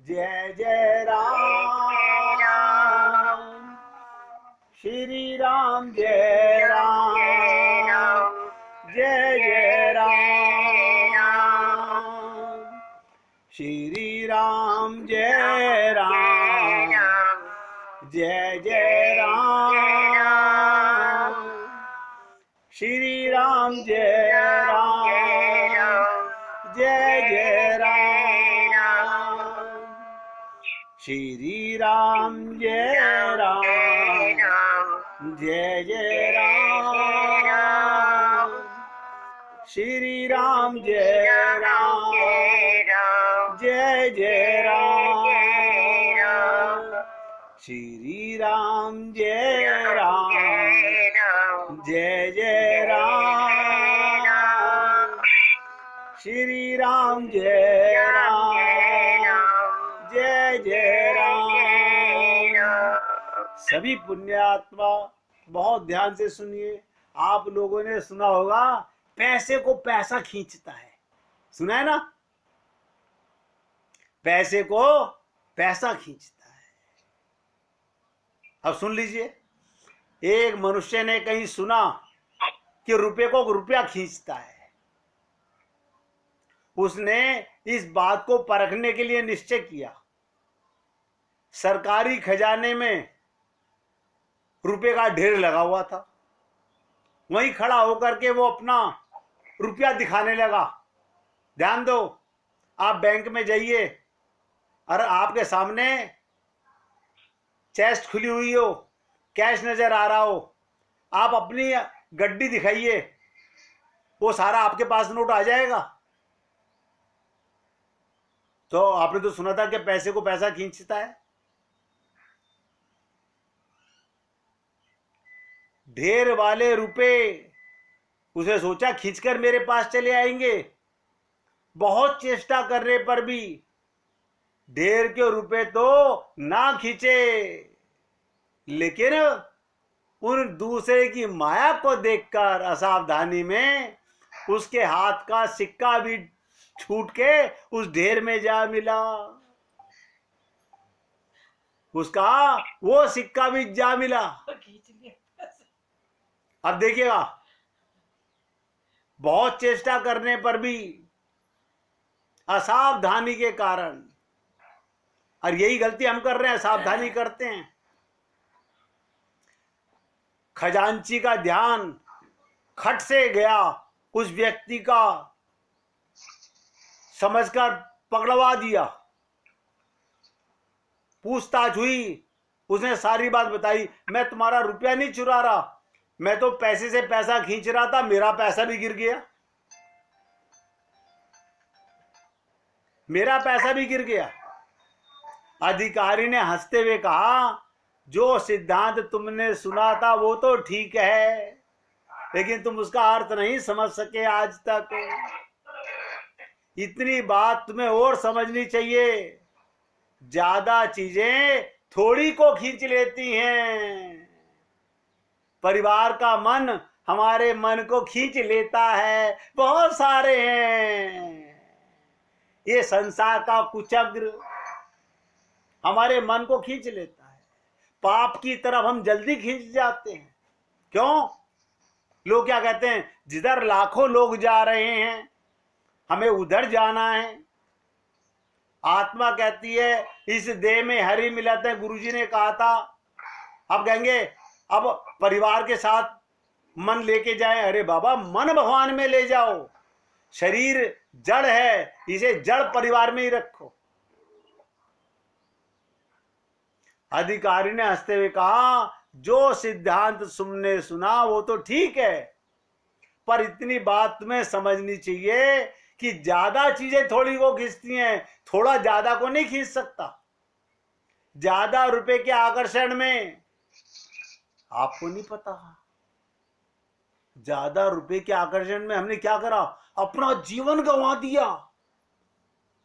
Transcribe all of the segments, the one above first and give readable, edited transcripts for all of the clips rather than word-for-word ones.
जय जय राम, श्री राम जय राम, जय जय राम, श्री राम जय राम, जय जय राम, श्री राम जय राम, जय जय राम, श्री राम जय राम, जय जय राम, श्री राम जय राम, जय जय राम, श्री राम जय राम, जय जय राम, श्री राम जय राम, जय जय राम। सभी पुण्यात्मा बहुत ध्यान से सुनिए। आप लोगों ने सुना होगा पैसे को पैसा खींचता है, सुना है ना? पैसे को पैसा खींचता है। अब सुन लीजिए, एक मनुष्य ने कहीं सुना कि रुपये को रुपया खींचता है। उसने इस बात को परखने के लिए निश्चय किया। सरकारी खजाने में रुपये का ढेर लगा हुआ था। वहीं खड़ा होकर के वो अपना रुपया दिखाने लगा। ध्यान दो, आप बैंक में जाइए और आपके सामने चेस्ट खुली हुई हो, कैश नजर आ रहा हो, आप अपनी गड्डी दिखाइए, वो सारा आपके पास नोट आ जाएगा। तो आपने तो सुना था कि पैसे को पैसा खींचता है। ढेर वाले रुपए उसे सोचा खींचकर मेरे पास चले आएंगे। बहुत चेष्टा करने पर भी ढेर के रुपए तो ना खींचे, लेकिन उन दूसरे की माया को देखकर असावधानी में उसके हाथ का सिक्का भी छूट के उस ढेर में जा मिला। उसका वो सिक्का भी जा मिला। अब देखिएगा, बहुत चेष्टा करने पर भी असावधानी के कारण, और यही गलती हम कर रहे हैं, असावधानी करते हैं। खजांची का ध्यान खट से गया, उस व्यक्ति का समझकर पकड़वा दिया। पूछताछ हुई, उसने सारी बात बताई। मैं तुम्हारा रुपया नहीं चुरा रहा, मैं तो पैसे से पैसा खींच रहा था, मेरा पैसा भी गिर गया, मेरा पैसा भी गिर गया। अधिकारी ने हंसते हुए कहा, जो सिद्धांत तुमने सुना था वो तो ठीक है, लेकिन तुम उसका अर्थ नहीं समझ सके आज तक। इतनी बात तुम्हें और समझनी चाहिए, ज्यादा चीजें थोड़ी को खींच लेती हैं। परिवार का मन हमारे मन को खींच लेता है, बहुत सारे हैं। ये संसार का कुचक्र हमारे मन को खींच लेता है। पाप की तरफ हम जल्दी खींच जाते हैं। क्यों? लोग क्या कहते हैं, जिधर लाखों लोग जा रहे हैं हमें उधर जाना है। आत्मा कहती है इस देह में हरि मिलत है, गुरुजी ने कहा था। अब कहेंगे अब परिवार के साथ मन लेके जाए। अरे बाबा, मन भगवान में ले जाओ। शरीर जड़ है, इसे जड़ परिवार में ही रखो। अधिकारी ने हंसते हुए कहा, जो सिद्धांत तुमने सुना वो तो ठीक है, पर इतनी बात तुम्हें समझनी चाहिए कि ज्यादा चीजें थोड़ी को खींचती हैं, थोड़ा ज्यादा को नहीं खींच सकता। ज्यादा रुपए के आकर्षण में, आपको नहीं पता, ज्यादा रुपए के आकर्षण में हमने क्या करा, अपना जीवन गंवा दिया।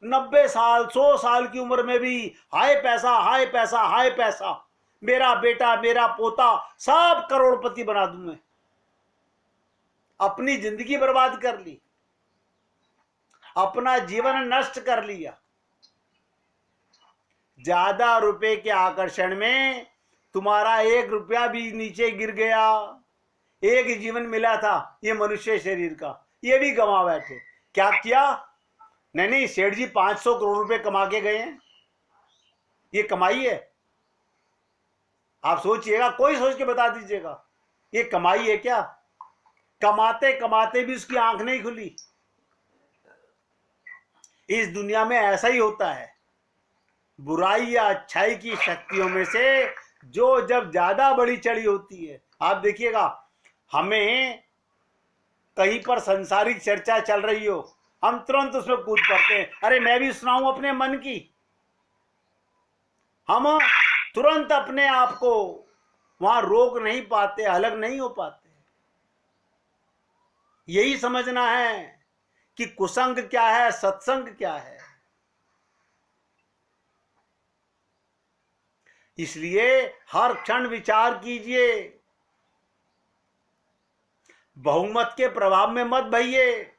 90 साल 100 साल की उम्र में भी हाय पैसा हाय पैसा हाय पैसा, मेरा बेटा मेरा पोता सब करोड़पति बना दूं मैं। अपनी जिंदगी बर्बाद कर ली, अपना जीवन नष्ट कर लिया। ज्यादा रुपए के आकर्षण में तुम्हारा 1 रुपया भी नीचे गिर गया। एक ही जीवन मिला था ये मनुष्य शरीर का, ये भी गंवा बैठे। क्या किया? नहीं, सेठ जी 500 करोड़ रुपए कमा के गए हैं, ये कमाई है? आप सोचिएगा, कोई सोच के बता दीजिएगा, ये कमाई है क्या? कमाते कमाते भी उसकी आंख नहीं खुली। इस दुनिया में ऐसा ही होता है। बुराई या अच्छाई की शक्तियों में से जो जब ज्यादा बड़ी चढ़ी होती है, आप देखिएगा, हमें कहीं पर संसारिक चर्चा चल रही हो, हम तुरंत उसमें कूद पड़ते हैं, अरे मैं भी सुनाऊं अपने मन की। हम तुरंत अपने आप को वहां रोक नहीं पाते, अलग नहीं हो पाते। यही समझना है कि कुसंग क्या है, सत्संग क्या है। इसलिए हर क्षण विचार कीजिए, बहुमत के प्रभाव में मत भइए।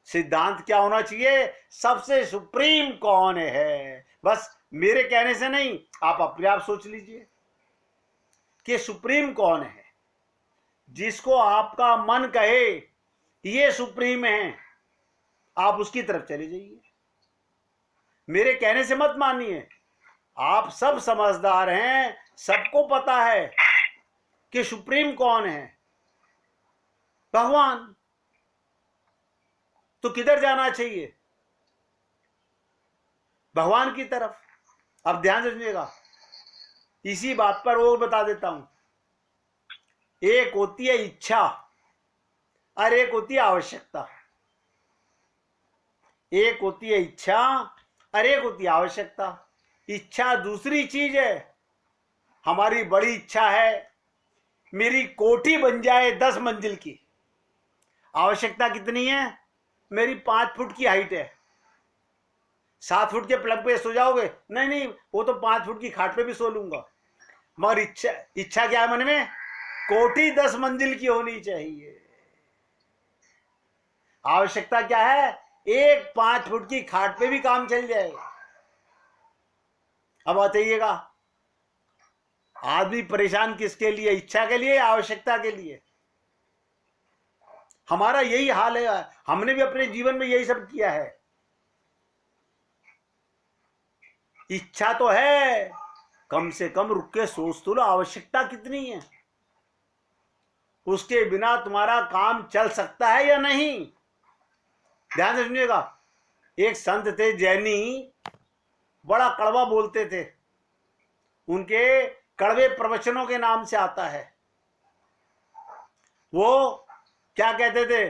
सिद्धांत क्या होना चाहिए? सबसे सुप्रीम कौन है। बस मेरे कहने से नहीं, आप अपने आप सोच लीजिए कि सुप्रीम कौन है। जिसको आपका मन कहे ये सुप्रीम है, आप उसकी तरफ चले जाइए। मेरे कहने से मत मानिए। आप सब समझदार हैं, सबको पता है कि सुप्रीम कौन है, भगवान। तो किधर जाना चाहिए? भगवान की तरफ। अब ध्यान रखिएगा, इसी बात पर और बता देता हूं। एक होती है इच्छा और एक होती है आवश्यकता। एक होती है इच्छा और एक होती है आवश्यकता। इच्छा दूसरी चीज है। हमारी बड़ी इच्छा है मेरी कोठी बन जाए 10 मंजिल की। आवश्यकता कितनी है? मेरी 5 फुट की हाइट है। 7 फुट के प्लग पे सो जाओगे? नहीं नहीं, वो तो 5 फुट की खाट पे भी सो लूंगा। मगर इच्छा क्या है मन में? कोठी 10 मंजिल की होनी चाहिए। आवश्यकता क्या है? एक 5 फुट की खाट पे भी काम चल जाएगा। अब बताइएगा, आदमी परेशान किसके लिए? इच्छा के लिए या आवश्यकता के लिए? हमारा यही हाल है। हमने भी अपने जीवन में यही सब किया है। इच्छा तो है, कम से कम रुक के सोच तो लो, आवश्यकता कितनी है? उसके बिना तुम्हारा काम चल सकता है या नहीं? ध्यान से सुनिएगा। एक संत थे जैनी, बड़ा कड़वा बोलते थे। उनके कड़वे प्रवचनों के नाम से आता है। वो क्या कहते थे?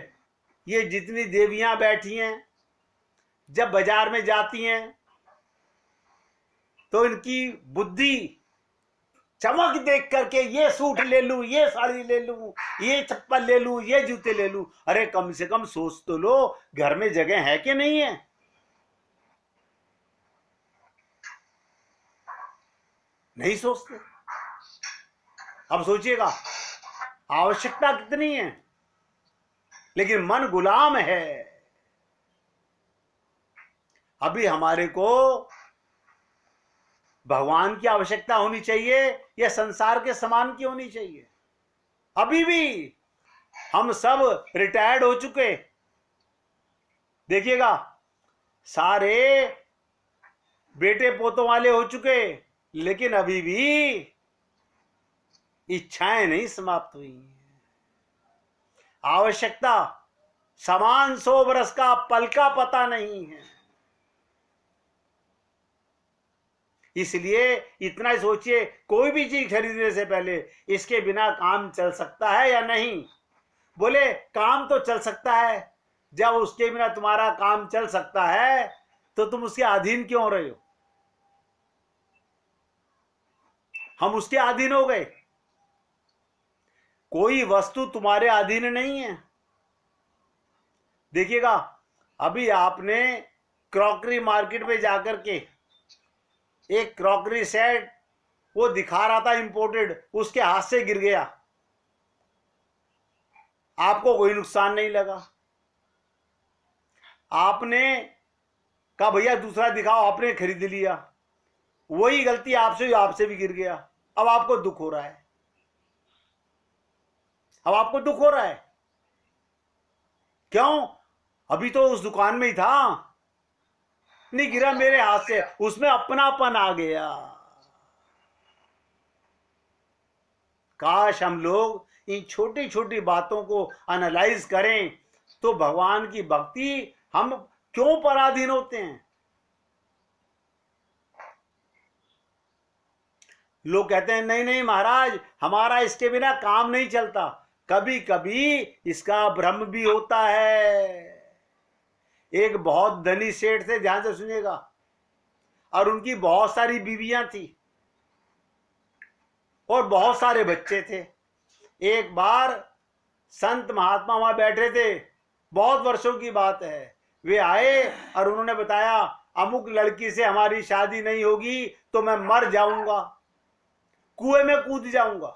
ये जितनी देवियां बैठी हैं, जब बाजार में जाती हैं तो इनकी बुद्धि चमक देख करके ये सूट ले लूं, ये साड़ी ले लूं, ये चप्पल ले लूं, ये जूते ले लूं। अरे कम से कम सोच तो लो, घर में जगह है कि नहीं है? नहीं सोचते। अब सोचिएगा, आवश्यकता कितनी है, लेकिन मन गुलाम है। अभी हमारे को भगवान की आवश्यकता होनी चाहिए या संसार के समान की होनी चाहिए? अभी भी हम सब रिटायर्ड हो चुके। देखिएगा, सारे बेटे पोतों वाले हो चुके, लेकिन अभी भी इच्छाएं नहीं समाप्त हुई। आवश्यकता समान 100 वर्ष का पल का पता नहीं है। इसलिए इतना ही सोचिए, कोई भी चीज खरीदने से पहले इसके बिना काम चल सकता है या नहीं। बोले काम तो चल सकता है। जब उसके बिना तुम्हारा काम चल सकता है तो तुम उसके अधीन क्यों हो रहे हो? हम उसके अधीन हो गए। कोई वस्तु तुम्हारे अधीन नहीं है। देखिएगा, अभी आपने क्रॉकरी मार्केट में जाकर के एक क्रॉकरी सेट वो दिखा रहा था इंपोर्टेड, उसके हाथ से गिर गया, आपको कोई नुकसान नहीं लगा। आपने कहा भैया दूसरा दिखाओ, आपने खरीद लिया, वही गलती आपसे भी गिर गया। अब आपको दुख हो रहा है, अब आपको दुख हो रहा है। क्यों? अभी तो उस दुकान में ही था, नहीं गिरा मेरे हाथ से, उसमें अपनापन आ गया। काश हम लोग इन छोटी छोटी बातों को एनालाइज करें तो भगवान की भक्ति हम क्यों पराधीन होते हैं। लोग कहते हैं नहीं नहीं महाराज, हमारा इसके बिना काम नहीं चलता। कभी कभी इसका भ्रम भी होता है। एक बहुत धनी सेठ थे, ध्यान से सुनिएगा, और उनकी बहुत सारी बीवियां थी और बहुत सारे बच्चे थे। एक बार संत महात्मा वहां बैठे थे, बहुत वर्षों की बात है। वे आए और उन्होंने बताया अमुक लड़की से हमारी शादी नहीं होगी तो मैं मर जाऊंगा, कुएं में कूद जाऊंगा,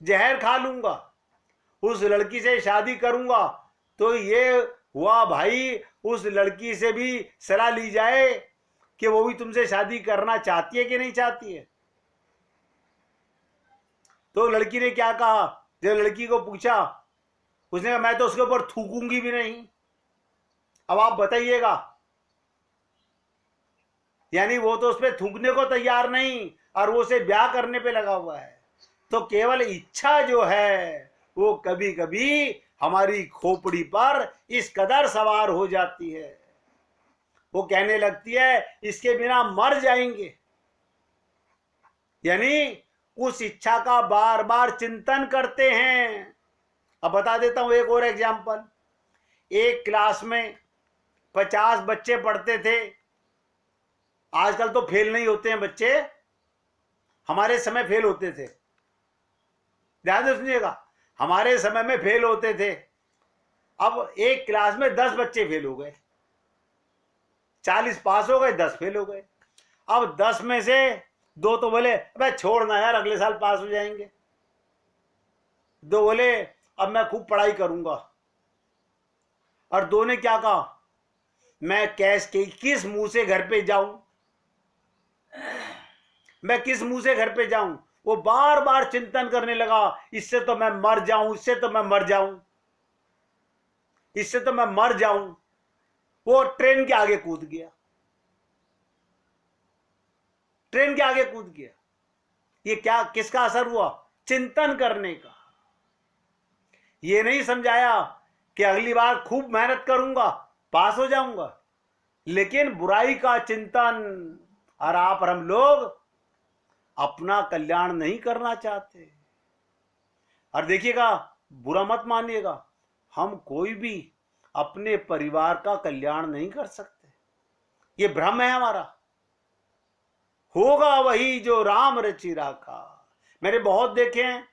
जहर खा लूंगा, उस लड़की से शादी करूंगा। तो ये हुआ भाई, उस लड़की से भी सलाह ली जाए कि वो भी तुमसे शादी करना चाहती है कि नहीं चाहती है। तो लड़की ने क्या कहा, जब लड़की को पूछा, उसने कहा मैं तो उसके ऊपर थूकूंगी भी नहीं। अब आप बताइएगा, यानी वो तो उस पर थूकने को तैयार नहीं और वो उसे ब्याह करने पे लगा हुआ है। तो केवल इच्छा जो है वो कभी कभी हमारी खोपड़ी पर इस कदर सवार हो जाती है, वो कहने लगती है इसके बिना मर जाएंगे। यानी उस इच्छा का बार बार चिंतन करते हैं। अब बता देता हूं एक और एग्जाम्पल। एक क्लास में 50 बच्चे पढ़ते थे। आजकल तो फेल नहीं होते हैं बच्चे, हमारे समय फेल होते थे। ध्यान से सुनिएगा, हमारे समय में फेल होते थे। अब एक क्लास में 10 बच्चे फेल हो गए, 40 पास हो गए, 10 फेल हो गए। अब 10 में से 2 तो बोले अबे छोड़ना यार, अगले साल पास हो जाएंगे। 2 बोले अब मैं खूब पढ़ाई करूंगा। और 2 ने क्या कहा, मैं कैश के किस मुंह से घर पे जाऊं, मैं किस मुंह से घर पे जाऊं। वो बार बार चिंतन करने लगा, इससे तो मैं मर जाऊं, इससे तो मैं मर जाऊं, इससे तो मैं मर जाऊं। वो ट्रेन के आगे कूद गया, ट्रेन के आगे कूद गया। ये क्या, किसका असर हुआ? चिंतन करने का। ये नहीं समझाया कि अगली बार खूब मेहनत करूंगा, पास हो जाऊंगा, लेकिन बुराई का चिंतन। और आप और हम लोग अपना कल्याण नहीं करना चाहते। और देखिएगा, बुरा मत मानिएगा, हम कोई भी अपने परिवार का कल्याण नहीं कर सकते। ये भ्रम है हमारा। होगा वही जो राम रचि राखा। मैंने बहुत देखे हैं,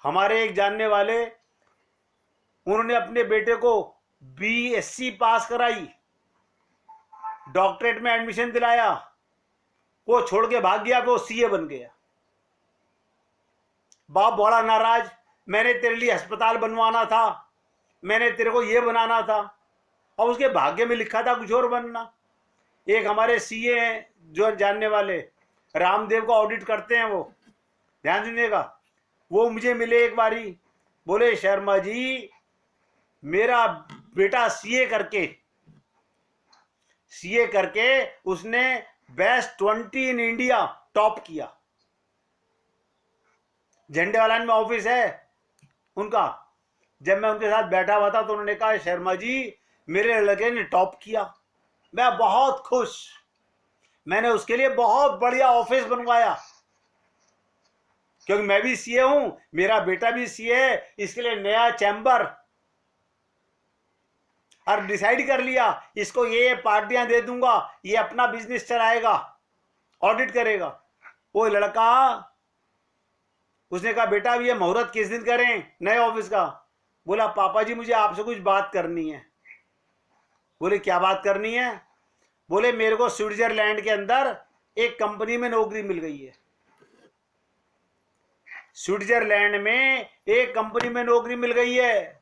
हमारे एक जानने वाले, उन्होंने अपने बेटे को BSc पास कराई, डॉक्टरेट में एडमिशन दिलाया, वो छोड़ के भाग गया, वो CA बन गया। बाप बड़ा नाराज, मैंने तेरे लिए अस्पताल बनवाना था, मैंने तेरे को ये बनाना था, और उसके भाग्य में लिखा था कुछ और बनना। एक हमारे CA हैं जो जानने वाले, रामदेव का ऑडिट करते हैं वो, ध्यान दीजिएगा, वो मुझे मिले एक बारी, बोले शर्मा जी मेरा बेटा CA करके उसने बेस्ट 20 इन इंडिया टॉप किया। झंडेवालान में ऑफिस है उनका। जब मैं उनके साथ बैठा हुआ था तो उन्होंने कहा शर्मा जी मेरे लड़के ने टॉप किया। मैं बहुत खुश, मैंने उसके लिए बहुत बढ़िया ऑफिस बनवाया, क्योंकि मैं भी CA हूं, मेरा बेटा भी CA है, इसके लिए नया चैम्बर, और डिसाइड कर लिया इसको ये पार्टियां दे दूंगा, ये अपना बिजनेस चलाएगा, ऑडिट करेगा। वो लड़का, उसने कहा बेटा भी ये मुहूर्त किस दिन करें नए ऑफिस का? बोला पापा जी मुझे आपसे कुछ बात करनी है। बोले क्या बात करनी है? बोले मेरे को स्विट्जरलैंड के अंदर एक कंपनी में नौकरी मिल गई है, स्विट्जरलैंड में एक कंपनी में नौकरी मिल गई है।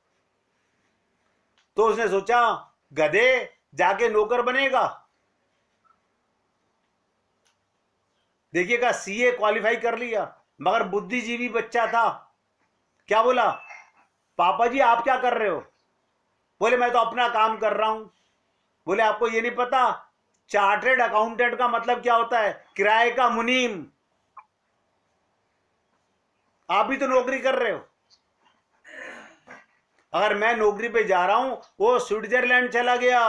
तो उसने सोचा गधे जाके नौकर बनेगा? देखिएगा, सीए क्वालिफाई कर लिया मगर बुद्धिजीवी बच्चा था। क्या बोला? पापा जी आप क्या कर रहे हो? बोले मैं तो अपना काम कर रहा हूं। बोले आपको ये नहीं पता चार्टर्ड अकाउंटेंट का मतलब क्या होता है? किराए का मुनीम। आप भी तो नौकरी कर रहे हो। अगर मैं नौकरी पे जा रहा हूं, वो स्विट्जरलैंड चला गया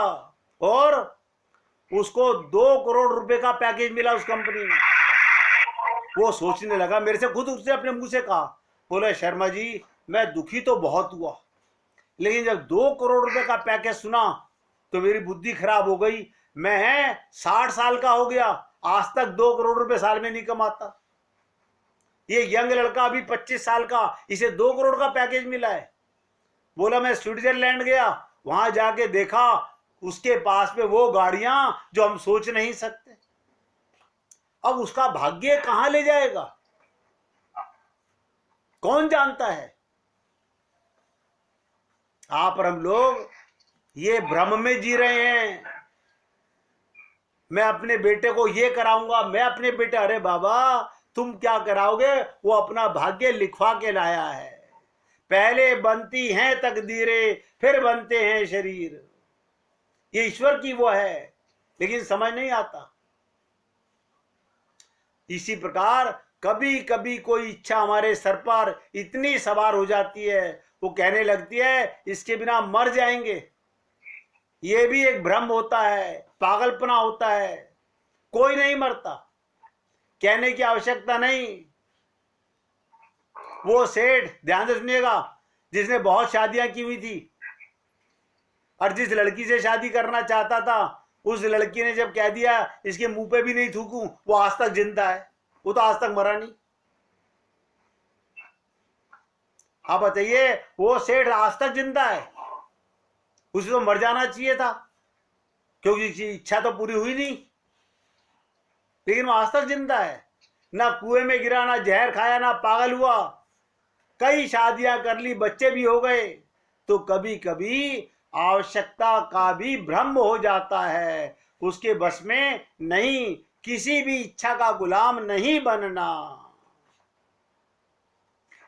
और उसको 2 करोड़ रुपए का पैकेज मिला उस कंपनी में। वो सोचने लगा, मेरे से खुद उसने अपने मुंह से कहा, बोले शर्मा जी मैं दुखी तो बहुत हुआ, लेकिन जब 2 करोड़ रुपए का पैकेज सुना तो मेरी बुद्धि खराब हो गई। मैं 60 साल का हो गया, आज तक 2 करोड़ रुपए साल में नहीं कमाता। ये यंग लड़का अभी 25 साल का, इसे 2 करोड़ का पैकेज मिला है। बोला मैं स्विट्जरलैंड गया, वहां जाके देखा उसके पास में वो गाड़ियां जो हम सोच नहीं सकते। अब उसका भाग्य कहां ले जाएगा कौन जानता है। आप और हम लोग ये भ्रम में जी रहे हैं। मैं अपने बेटे को ये कराऊंगा, मैं अपने बेटे, अरे बाबा तुम क्या कराओगे? वो अपना भाग्य लिखवा के लाया है। पहले बनती हैं तकदीरें, फिर बनते हैं शरीर। ये ईश्वर की वो है, लेकिन समझ नहीं आता। इसी प्रकार कभी कभी कोई इच्छा हमारे सर पर इतनी सवार हो जाती है, वो कहने लगती है इसके बिना मर जाएंगे। ये भी एक भ्रम होता है, पागलपना होता है। कोई नहीं मरता, कहने की आवश्यकता नहीं। वो सेठ, ध्यान से सुनिएगा, जिसने बहुत शादियां की हुई थी और जिस लड़की से शादी करना चाहता था, उस लड़की ने जब कह दिया इसके मुंह पे भी नहीं थूकूं, वो आज तक जिंदा है। वो तो आज तक मरा नहीं। आप बताइए, वो सेठ आज तक जिंदा है? उसे तो मर जाना चाहिए था, क्योंकि उसकी इच्छा तो पूरी हुई नहीं, लेकिन वो आज तक जिंदा है। ना कुएं में गिरा, ना जहर खाया, ना पागल हुआ। कई शादियां कर ली, बच्चे भी हो गए। तो कभी कभी आवश्यकता का भी भ्रम हो जाता है। उसके बस में नहीं, किसी भी इच्छा का गुलाम नहीं बनना।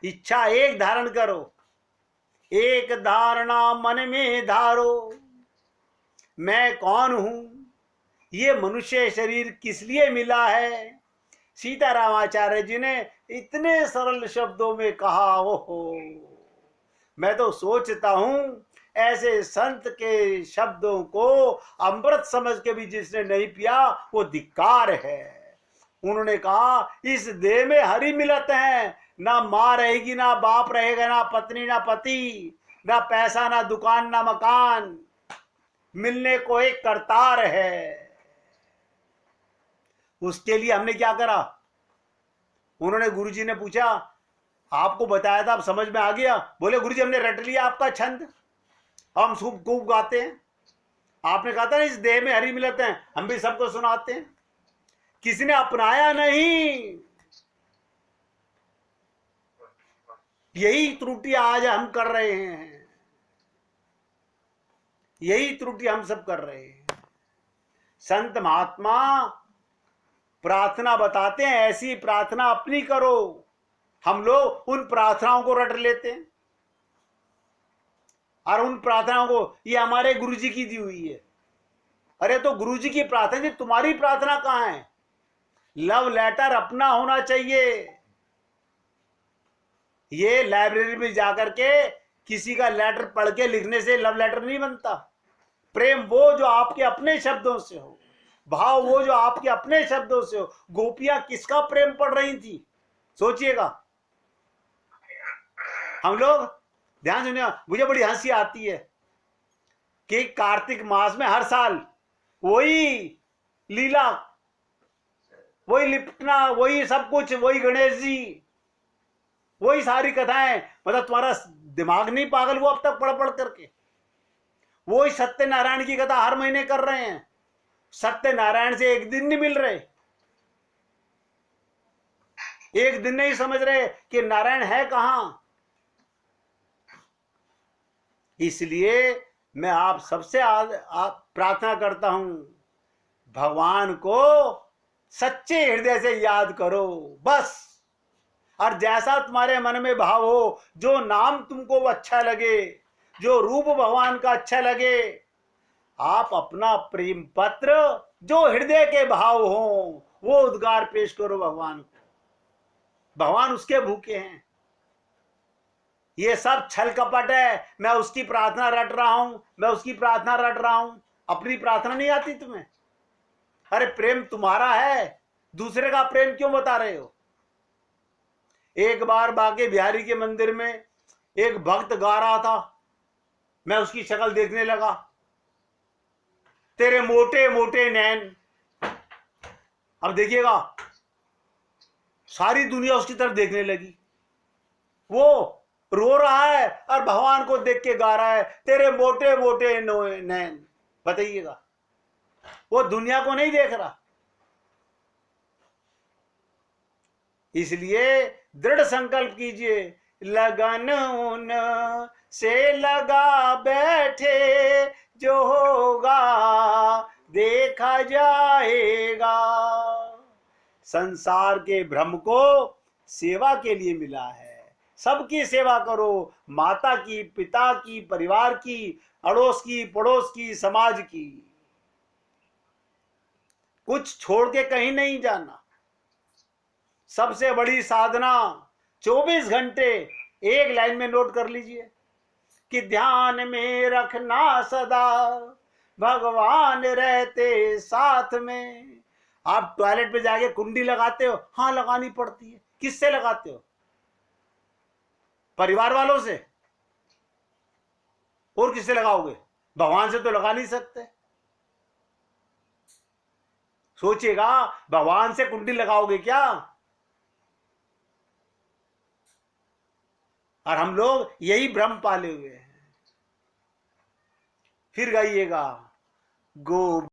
इच्छा एक धारण करो, एक धारणा मन में धारो, मैं कौन हूं, ये मनुष्य शरीर किस लिए मिला है। सीतारामाचार्य जी ने इतने सरल शब्दों में कहा। ओहो, मैं तो सोचता हूं ऐसे संत के शब्दों को अमृत समझ के भी जिसने नहीं पिया वो धिक्कार है। उन्होंने कहा इस देह में हरि मिलत है, ना माँ रहेगी, ना बाप रहेगा, ना पत्नी, ना पति, ना पैसा, ना दुकान, ना मकान, मिलने को एक करतार है। उसके लिए हमने क्या करा? उन्होंने, गुरुजी ने पूछा आपको बताया था, अब समझ में आ गया? बोले गुरुजी हमने रट लिया आपका छंद, हम खूब खूब गाते हैं। आपने कहा था ना इस देह में हरि मिलते हैं, हम भी सबको सुनाते हैं। किसी ने अपनाया नहीं। यही त्रुटि आज हम कर रहे हैं, यही त्रुटि हम सब कर रहे हैं। संत महात्मा प्रार्थना बताते हैं, ऐसी प्रार्थना अपनी करो। हम लोग उन प्रार्थनाओं को रट लेते हैं और उन प्रार्थनाओं को ये हमारे गुरुजी की दी हुई है। अरे तो गुरुजी की प्रार्थना जी, तुम्हारी प्रार्थना कहां है? लव लेटर अपना होना चाहिए। ये लाइब्रेरी में जाकर के किसी का लेटर पढ़ के लिखने से लव लेटर नहीं बनता। प्रेम वो जो आपके अपने शब्दों से हो, भाव वो जो आपके अपने शब्दों से हो। गोपियां किसका प्रेम पढ़ रही थी सोचिएगा। हम लोग, ध्यान सुनिए, मुझे बड़ी हंसी आती है कि कार्तिक मास में हर साल वही लीला, वही लिपटना, वही सब कुछ, वही गणेश जी, वही सारी कथाएं। मतलब तुम्हारा दिमाग नहीं पागल हुआ अब तक पढ़ पढ़ करके? वही सत्यनारायण की कथा हर महीने कर रहे हैं। सत्यनारायण से एक दिन नहीं मिल रहे, एक दिन नहीं समझ रहे कि नारायण है कहां। इसलिए मैं आप सबसे प्रार्थना करता हूं, भगवान को सच्चे हृदय से याद करो बस। और जैसा तुम्हारे मन में भाव हो, जो नाम तुमको अच्छा लगे, जो रूप भगवान का अच्छा लगे, आप अपना प्रेम पत्र जो हृदय के भाव हो वो उद्गार पेश करो भगवान को। भगवान उसके भूखे हैं। ये सब छल कपट है। मैं उसकी प्रार्थना रट रहा हूं, मैं उसकी प्रार्थना रट रहा हूं। अपनी प्रार्थना नहीं आती तुम्हें? अरे प्रेम तुम्हारा है, दूसरे का प्रेम क्यों बता रहे हो? एक बार बांके बिहारी के मंदिर में एक भक्त गा रहा था, मैं उसकी शक्ल देखने लगा। तेरे मोटे मोटे नैन। अब देखिएगा, सारी दुनिया उसकी तरफ देखने लगी। वो रो रहा है और भगवान को देख के गा रहा है, तेरे मोटे मोटे नैन। बताइएगा, वो दुनिया को नहीं देख रहा। इसलिए दृढ़ संकल्प कीजिए, लगन उन से लगा बैठे, जो होगा देखा जाएगा। संसार के भ्रम को सेवा के लिए मिला है। सबकी सेवा करो, माता की, पिता की, परिवार की, अड़ोस की, पड़ोस की, समाज की। कुछ छोड़ के कहीं नहीं जाना। सबसे बड़ी साधना 24 घंटे एक लाइन में नोट कर लीजिए कि ध्यान में रखना सदा भगवान रहते साथ में। आप टॉयलेट पे जाके कुंडी लगाते हो? हाँ, लगानी पड़ती है। किससे लगाते हो? परिवार वालों से। और किससे लगाओगे? भगवान से तो लगा नहीं सकते। सोचिएगा, भगवान से कुंडी लगाओगे क्या? और हम लोग यही भ्रम पाले हुए हैं। फिर गाइएगा, गो